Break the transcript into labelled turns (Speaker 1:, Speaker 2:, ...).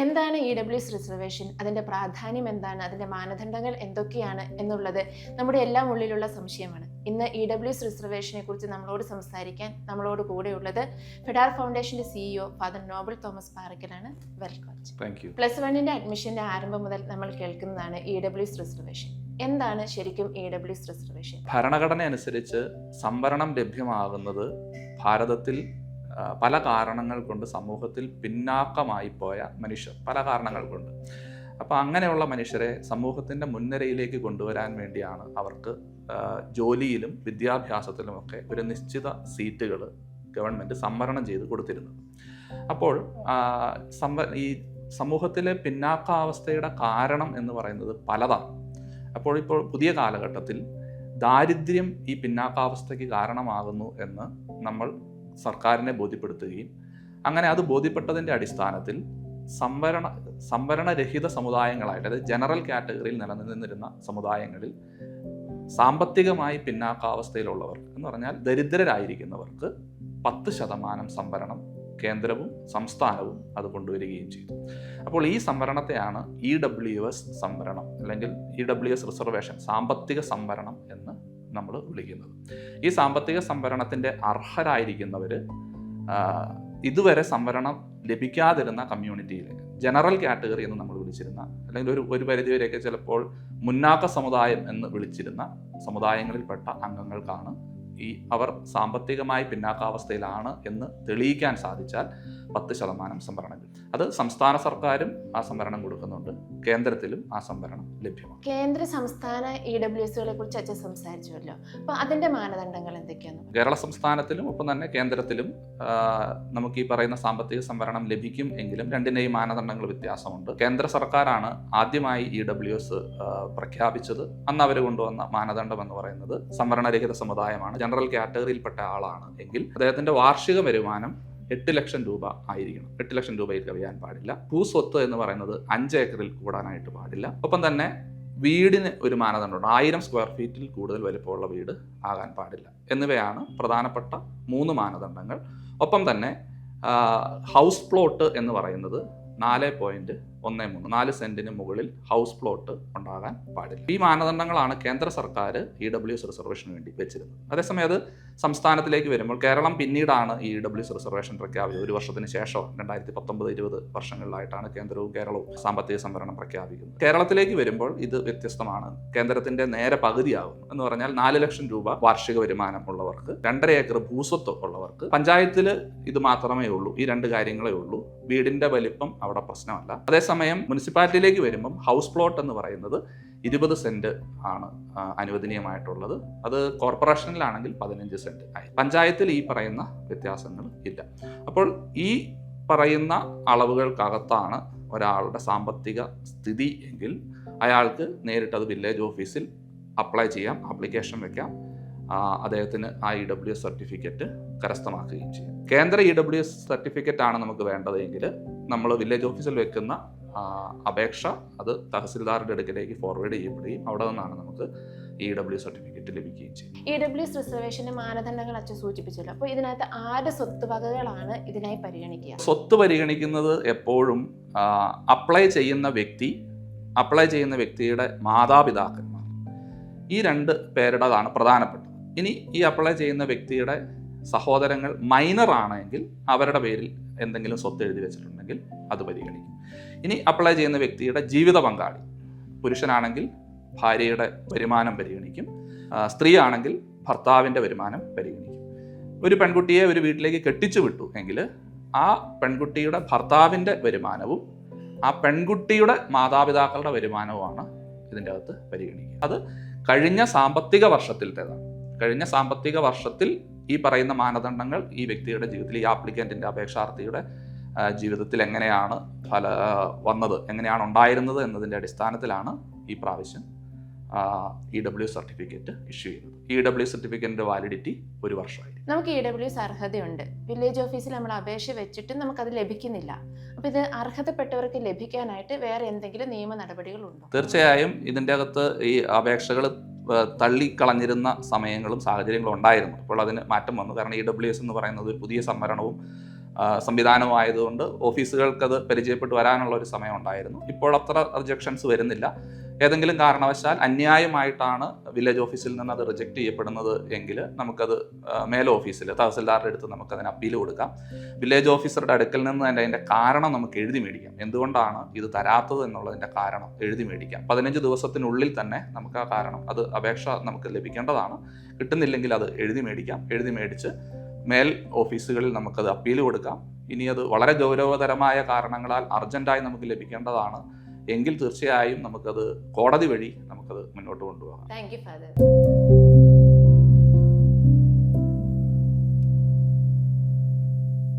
Speaker 1: എന്താണ് റിസർവേഷൻ? അതിൻ്റെ പ്രാധാന്യം എന്താണ്? അതിൻ്റെ മാനദണ്ഡങ്ങൾ എന്തൊക്കെയാണ് എന്നുള്ളത് നമ്മുടെ എല്ലാം ഉള്ളിലുള്ള സംശയമാണ്. ഇന്ന് റിസർവേഷനെ കുറിച്ച് നമ്മളോട് സംസാരിക്കാൻ നമ്മളോട് കൂടെയുള്ളത് ഫെഡാർ ഫൗണ്ടേഷൻ്റെ CEO ഫാദർ നോബൽ തോമസ് പാറയ്ക്കലാണ്. വെൽക്കം. +1 അഡ്മിഷന്റെ ആരംഭം മുതൽ നമ്മൾ കേൾക്കുന്നതാണ് റിസർവേഷൻ. എന്താണ് ശരിക്കും റിസർവേഷൻ?
Speaker 2: ഭരണഘടന അനുസരിച്ച് സംവരണം ലഭ്യമാകുന്നത് ഭാരതത്തിൽ പല കാരണങ്ങൾ കൊണ്ട് സമൂഹത്തിൽ പിന്നാക്കമായി പോയ മനുഷ്യർ, പല കാരണങ്ങൾ കൊണ്ട്. അപ്പോൾ അങ്ങനെയുള്ള മനുഷ്യരെ സമൂഹത്തിൻ്റെ മുൻനിരയിലേക്ക് കൊണ്ടുവരാൻ വേണ്ടിയാണ് അവർക്ക് ജോലിയിലും വിദ്യാഭ്യാസത്തിലുമൊക്കെ ഒരു നിശ്ചിത സീറ്റുകൾ ഗവൺമെൻറ് സംവരണം ചെയ്ത് കൊടുത്തിരുന്നത്. അപ്പോൾ ഈ സമൂഹത്തിലെ പിന്നാക്കാവസ്ഥയുടെ കാരണം എന്ന് പറയുന്നത് പലതാണ്. അപ്പോൾ പുതിയ കാലഘട്ടത്തിൽ ദാരിദ്ര്യം ഈ പിന്നാക്കാവസ്ഥയ്ക്ക് കാരണമാകുന്നു എന്ന് നമ്മൾ സർക്കാരിനെ ബോധ്യപ്പെടുത്തുകയും അങ്ങനെ അത് ബോധ്യപ്പെട്ടതിൻ്റെ അടിസ്ഥാനത്തിൽ സംവരണരഹിത സമുദായങ്ങളായിട്ട്, അതായത് ജനറൽ കാറ്റഗറിയിൽ നിലനിന്നിരുന്ന സമുദായങ്ങളിൽ സാമ്പത്തികമായി പിന്നാക്കാവസ്ഥയിലുള്ളവർക്ക് എന്ന് പറഞ്ഞാൽ ദരിദ്രരായിരിക്കുന്നവർക്ക് 10% സംവരണം കേന്ദ്രവും സംസ്ഥാനവും അത് കൊണ്ടുവരികയും ചെയ്തു. അപ്പോൾ ഈ സംവരണത്തെയാണ് EWS സംവരണം അല്ലെങ്കിൽ EWS റിസർവേഷൻ, സാമ്പത്തിക സംവരണം എന്ന് നമ്മൾ വിളിക്കുന്നത്. ഈ സാമ്പത്തിക സംവരണത്തിൻ്റെ അർഹരായിരിക്കുന്നവർ ഇതുവരെ സംവരണം ലഭിക്കാതിരുന്ന കമ്മ്യൂണിറ്റിയിൽ, ജനറൽ കാറ്റഗറി എന്ന് നമ്മൾ വിളിച്ചിരുന്ന, അല്ലെങ്കിൽ ഒരു പരിധിവരെയൊക്കെ ചിലപ്പോൾ മുന്നാക്ക സമുദായം എന്ന് വിളിച്ചിരുന്ന സമുദായങ്ങളിൽപ്പെട്ട അംഗങ്ങൾക്കാണ് അവർ സാമ്പത്തികമായി പിന്നാക്കാവസ്ഥയിലാണ് എന്ന് തെളിയിക്കാൻ സാധിച്ചാൽ 10% സംവരണം കിട്ടും. അത് സംസ്ഥാന സർക്കാരും ആ സംവരണം കൊടുക്കുന്നുണ്ട്, കേന്ദ്രത്തിലും ആ സംവരണം ലഭ്യമാണ്.
Speaker 1: കേന്ദ്ര സംസ്ഥാന EWSകളെ കുറിച്ച് അച്ഛൻ സംസാരിച്ചുവല്ലോ. അപ്പോൾ അതിന്റെ മാനദണ്ഡങ്ങൾ എന്തൊക്കെയാണ്?
Speaker 2: കേരള സംസ്ഥാനത്തിലും ഒപ്പം തന്നെ കേന്ദ്രത്തിലും നമുക്ക് ഈ പറയുന്ന സാമ്പത്തിക സംവരണം ലഭിക്കും എങ്കിലും രണ്ടിൻ്റെയും മാനദണ്ഡങ്ങൾ വ്യത്യാസമുണ്ട്. കേന്ദ്ര സർക്കാരാണ് ആദ്യമായി EWS പ്രഖ്യാപിച്ചത്. അന്ന് അവർ കൊണ്ടുവന്ന മാനദണ്ഡം എന്ന് പറയുന്നത് സംവരണരഹിത സമുദായമാണ്, ജനറൽ കാറ്റഗറിയിൽപ്പെട്ട ആളാണ് എങ്കിൽ അദ്ദേഹത്തിന്റെ വാർഷിക വരുമാനം 8 ലക്ഷം രൂപ ആയിരിക്കണം. 8 ലക്ഷം രൂപയിൽ കവിയാൻ പാടില്ല. ഭൂസ്വത്ത് എന്ന് പറയുന്നത് 5 ഏക്കറിൽ കൂടാനായിട്ട് പാടില്ല. ഒപ്പം തന്നെ വീടിന് ഒരു മാനദണ്ഡമുണ്ട്, 1000 സ്ക്വയർ ഫീറ്റിൽ കൂടുതൽ വലിപ്പമുള്ള വീട് ആകാൻ പാടില്ല. എന്നിവയാണ് പ്രധാനപ്പെട്ട 3 മാനദണ്ഡങ്ങൾ. ഒപ്പം തന്നെ ഹൗസ് പ്ലോട്ട് എന്ന് പറയുന്നത് 4.13 സെന്റിന് മുകളിൽ ഹൗസ് പ്ലോട്ട് ഉണ്ടാകാൻ പാടില്ല. ഈ മാനദണ്ഡങ്ങളാണ് കേന്ദ്ര സർക്കാർ EWS റിസർവേഷന് വേണ്ടി വെച്ചിരുന്നത്. അതേസമയം അത് സംസ്ഥാനത്തിലേക്ക് വരുമ്പോൾ കേരളം പിന്നീടാണ് ഈ EWS റിസർവേഷൻ പ്രഖ്യാപിച്ചത്. 1 വർഷത്തിന് ശേഷം 2019-20 വർഷങ്ങളിലായിട്ടാണ് കേരളവും സാമ്പത്തിക സംവരണം പ്രഖ്യാപിക്കുന്നത്. കേരളത്തിലേക്ക് വരുമ്പോൾ ഇത് വ്യത്യസ്തമാണ്. കേന്ദ്രത്തിന്റെ നേരെ പകുതിയാകുന്നു എന്ന് പറഞ്ഞാൽ 4 ലക്ഷം രൂപ വാർഷിക വരുമാനം ഉള്ളവർക്ക്, 2.5 ഏക്കർ ഭൂസ്വത്ത് ഉള്ളവർക്ക്. പഞ്ചായത്തിൽ ഇത് മാത്രമേ ഉള്ളൂ, ഈ 2 കാര്യങ്ങളേ ഉള്ളൂ. വീടിന്റെ വലിപ്പം അവിടെ പ്രശ്നമല്ല. അതേസമയം മുനിസിപ്പാലിറ്റിയിലേക്ക് വരുമ്പം ഹൗസ് പ്ലോട്ട് എന്ന് പറയുന്നത് 20 സെന്റ് ആണ് അനുവദനീയമായിട്ടുള്ളത്. അത് കോർപ്പറേഷനിലാണെങ്കിൽ 15 സെന്റ് ആയി. പഞ്ചായത്തിൽ ഈ പറയുന്ന വ്യത്യാസങ്ങൾ ഇല്ല. അപ്പോൾ ഈ പറയുന്ന അളവുകൾക്കകത്താണ് ഒരാളുടെ സാമ്പത്തിക സ്ഥിതി എങ്കിൽ അയാൾക്ക് നേരിട്ട് അത് വില്ലേജ് ഓഫീസിൽ അപ്ലൈ ചെയ്യാം, ആപ്ലിക്കേഷൻ വെക്കാം, അദ്ദേഹത്തിന് ആ EWS സർട്ടിഫിക്കറ്റ് കരസ്ഥമാക്കുകയും ചെയ്യും. കേന്ദ്ര EWS സർട്ടിഫിക്കറ്റ് ആണ് നമുക്ക് വേണ്ടതെങ്കിൽ നമ്മൾ വില്ലേജ് ഓഫീസിൽ വെക്കുന്ന അപേക്ഷ അത് തഹസിൽദാരുടെ അടുക്കിലേക്ക് ഫോർവേഡ് ചെയ്യപ്പെടുകയും അവിടെ നിന്നാണ് നമുക്ക് EWS സർട്ടിഫിക്കറ്റ് ലഭിക്കുകയും ചെയ്യും.
Speaker 1: EWS റിസർവേഷന്റെ മാനദണ്ഡങ്ങൾ അച്ഛൻ സൂചിപ്പിച്ചല്ലോ. അപ്പോൾ ഇതിനകത്ത് ആരുടെ സ്വത്ത് വകകളാണ് ഇതിനായി പരിഗണിക്കുക?
Speaker 2: സ്വത്ത് പരിഗണിക്കുന്നത് എപ്പോഴും അപ്ലൈ ചെയ്യുന്ന വ്യക്തിയുടെ മാതാപിതാക്കന്മാർ, ഈ 2 പേരുടേതാണ് പ്രധാനപ്പെട്ടത്. ഇനി ഈ അപ്ലൈ ചെയ്യുന്ന വ്യക്തിയുടെ സഹോദരങ്ങൾ മൈനർ ആണെങ്കിൽ അവരുടെ പേരിൽ എന്തെങ്കിലും സ്വത്ത് എഴുതി വെച്ചിട്ടുണ്ടെങ്കിൽ അത് പരിഗണിക്കും. ഇനി അപ്ലൈ ചെയ്യുന്ന വ്യക്തിയുടെ ജീവിത പങ്കാളി, പുരുഷനാണെങ്കിൽ ഭാര്യയുടെ വരുമാനം പരിഗണിക്കും, സ്ത്രീ ആണെങ്കിൽ ഭർത്താവിൻ്റെ വരുമാനം പരിഗണിക്കും. ഒരു പെൺകുട്ടിയെ ഒരു വീട്ടിലേക്ക് കെട്ടിച്ചു വിട്ടു എങ്കിൽ ആ പെൺകുട്ടിയുടെ ഭർത്താവിൻ്റെ വരുമാനവും ആ പെൺകുട്ടിയുടെ മാതാപിതാക്കളുടെ വരുമാനവുമാണ് ഇതിൻ്റെ അകത്ത് പരിഗണിക്കുക. അത് കഴിഞ്ഞ സാമ്പത്തിക വർഷത്തിലത്തേതാണ്. കഴിഞ്ഞ സാമ്പത്തിക വർഷത്തിൽ ഈ പറയുന്ന മാനദണ്ഡങ്ങൾ ഈ വ്യക്തിയുടെ ജീവിതത്തിൽ, ഈ ആപ്ലിക്കൻറ്റിൻ്റെ അപേക്ഷാർത്ഥിയുടെ ജീവിതത്തിൽ എങ്ങനെയാണ് വന്നത്, എങ്ങനെയാണ് ഉണ്ടായിരുന്നത് എന്നതിൻ്റെ അടിസ്ഥാനത്തിലാണ് ഈ പ്രാവശ്യം EWS സർട്ടിഫിക്കറ്റ് ഇഷ്യൂ ചെയ്യുന്നത്. EWS സർട്ടിഫിക്കറ്റിൻ്റെ വാലിഡിറ്റി 1 വർഷമായി.
Speaker 1: നമുക്ക് EWS അർഹതയുണ്ട്. വില്ലേജ് ഓഫീസിൽ നമ്മൾ അപേക്ഷ വെച്ചിട്ട് നമുക്കത് ലഭിക്കുന്നില്ല. അപ്പോൾ ഇത് അർഹതപ്പെട്ടവർക്ക് ലഭിക്കാനായിട്ട് വേറെ എന്തെങ്കിലും നിയമ നടപടികളുണ്ടോ?
Speaker 2: തീർച്ചയായും ഇതിൻ്റെ അകത്ത് ഈ അപേക്ഷകൾ തള്ളിക്കളഞ്ഞിരുന്ന സമയങ്ങളും സാഹചര്യങ്ങളും ഉണ്ടായിരുന്നു. അപ്പോൾ അതിന് മാറ്റം വന്നു. കാരണം EWS എന്ന് പറയുന്നത് ഒരു പുതിയ സംവരണവും സംവിധാനമായതുകൊണ്ട് ഓഫീസുകൾക്കത് പരിചയപ്പെട്ട് വരാനുള്ള ഒരു സമയം ഉണ്ടായിരുന്നു. ഇപ്പോൾ അത്ര റിജക്ഷൻസ് വരുന്നില്ല. ഏതെങ്കിലും കാരണവശാൽ അന്യായമായിട്ടാണ് വില്ലേജ് ഓഫീസിൽ നിന്ന് അത് റിജക്റ്റ് ചെയ്യപ്പെടുന്നത് എങ്കിൽ നമുക്കത് മേൽ ഓഫീസിൽ തഹസിൽദാരുടെ അടുത്ത് നമുക്കതിന് അപ്പീൽ കൊടുക്കാം. വില്ലേജ് ഓഫീസറുടെ അടുക്കൽ നിന്ന് തന്നെ അതിൻ്റെ കാരണം നമുക്ക് എഴുതി മേടിക്കാം. എന്തുകൊണ്ടാണ് ഇത് തരാത്തത് എന്നുള്ളതിൻ്റെ കാരണം എഴുതി മേടിക്കാം. 15 ദിവസത്തിനുള്ളിൽ തന്നെ നമുക്ക് ആ കാരണം, അത് അപേക്ഷ നമുക്ക് ലഭിക്കേണ്ടതാണ്. കിട്ടുന്നില്ലെങ്കിൽ അത് എഴുതി മേടിക്കാം. എഴുതി മേടിച്ച് മേൽ ഓഫീസുകളിൽ നമുക്കത് അപ്പീൽ കൊടുക്കാം. ഇനി അത് വളരെ ഗൗരവതരമായ കാരണങ്ങളാൽ അർജൻറ്റായി നമുക്ക് ലഭിക്കേണ്ടതാണ് എങ്കിൽ തീർച്ചയായും നമുക്കത് കോടതി വഴി നമുക്കത് മുന്നോട്ട് കൊണ്ടുപോകാം.
Speaker 1: Thank you father.